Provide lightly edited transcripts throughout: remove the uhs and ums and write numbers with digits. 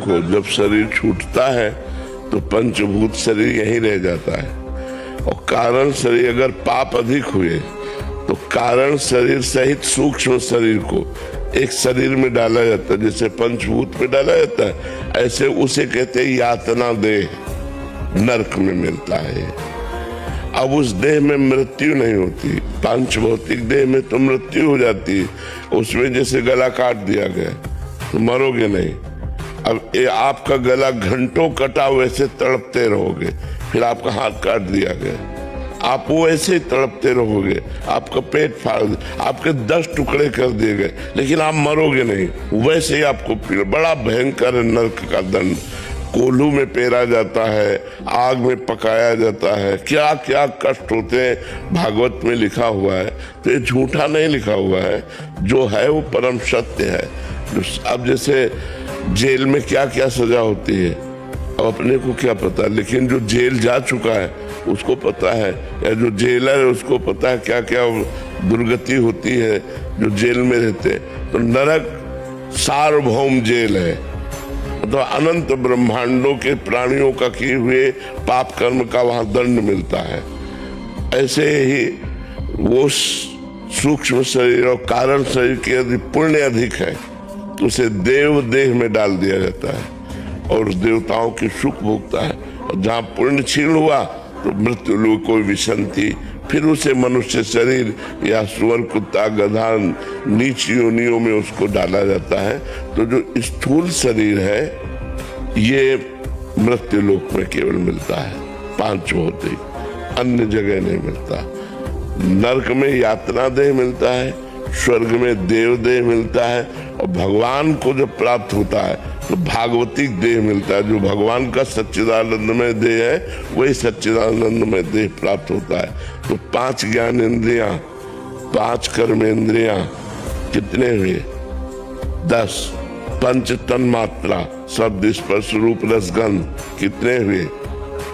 को जब शरीर छूटता है तो पंचभूत शरीर यहीं रह जाता है, और कारण शरीर अगर पाप अधिक हुए तो कारण शरीर सहित सूक्ष्म शरीर को एक शरीर में डाला जाता है, जैसे पंचभूत में डाला जाता है, ऐसे उसे कहते हैं यातना देह, नरक में मिलता है। अब उस देह में मृत्यु नहीं होती, पांच भौतिक देह में तो मृत्यु हो जाती है, उसमें जैसे गला काट दिया गया तो मरोगे नहीं। अब आपका गला घंटों कटा वैसे तड़पते रहोगे, फिर आपका हाथ काट दिया गया आप वो ऐसे ही तड़पते रहोगे, आपका पेट फाड़, आपके 10 टुकड़े कर दिए गए, लेकिन आप मरोगे नहीं, वैसे ही आपको बड़ा भयंकर नरक का दंड, कोल्हू में पेरा जाता है, आग में पकाया जाता है, क्या क्या कष्ट होते हैं भागवत में लिखा हुआ है। तो ये झूठा नहीं लिखा हुआ है, जो है वो परम सत्य है। अब जैसे जेल में क्या क्या सजा होती है अब अपने को क्या पता, लेकिन जो जेल जा चुका है उसको पता है, या जो जेलर है उसको पता है क्या क्या दुर्गति होती है जो जेल में रहते हैं। तो नरक सार्वभौम जेल है, तो अनंत ब्रह्मांडों के प्राणियों का किए हुए पाप कर्म का वहां दंड मिलता है। ऐसे ही वो सूक्ष्म शरीर और कारण शरीर के यदि पुण्य अधिक है तो उसे देव देह में डाल दिया जाता है और देवताओं की सुख भोगता है, और जहाँ पुण्य क्षीण हुआ तो मृत्यु लोक कोई विसंति, फिर उसे मनुष्य शरीर या सुअर कुत्ता गधा नीच योनियों में उसको डाला जाता है। तो जो स्थूल शरीर है ये मृत्यु लोक में केवल मिलता है, पांच होते, अन्य जगह नहीं मिलता। नरक में यातना देह मिलता है, स्वर्ग में देव देह मिलता है, और भगवान को जब प्राप्त होता है तो भागवतिक देह मिलता है। जो भगवान का सच्चिदानंदमय देह है वही सच्चिदानंदमय देह प्राप्त होता है। तो 5 ज्ञान इंद्रियां, 5 कर्म इंद्रियां कितने हुए? 10। पंच तन मात्रा, शब्द स्पर्श रूप रसगंध कितने हुए?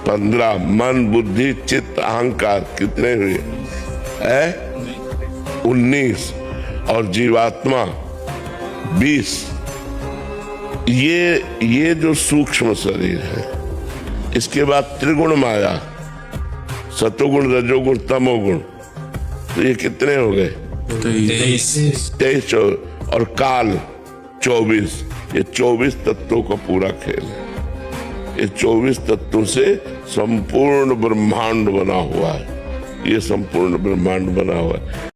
15। मन बुद्धि चित्त अहंकार कितने हुए? 19। और जीवात्मा 20। ये जो सूक्ष्म शरीर है, इसके बाद त्रिगुण माया, सतोगुण रजोगुण तमोगुण, तो ये कितने हो गए? 23। और काल 24। ये 24 तत्वों का पूरा खेल है। ये 24 तत्वों से संपूर्ण ब्रह्मांड बना हुआ है, ये संपूर्ण ब्रह्मांड बना हुआ है।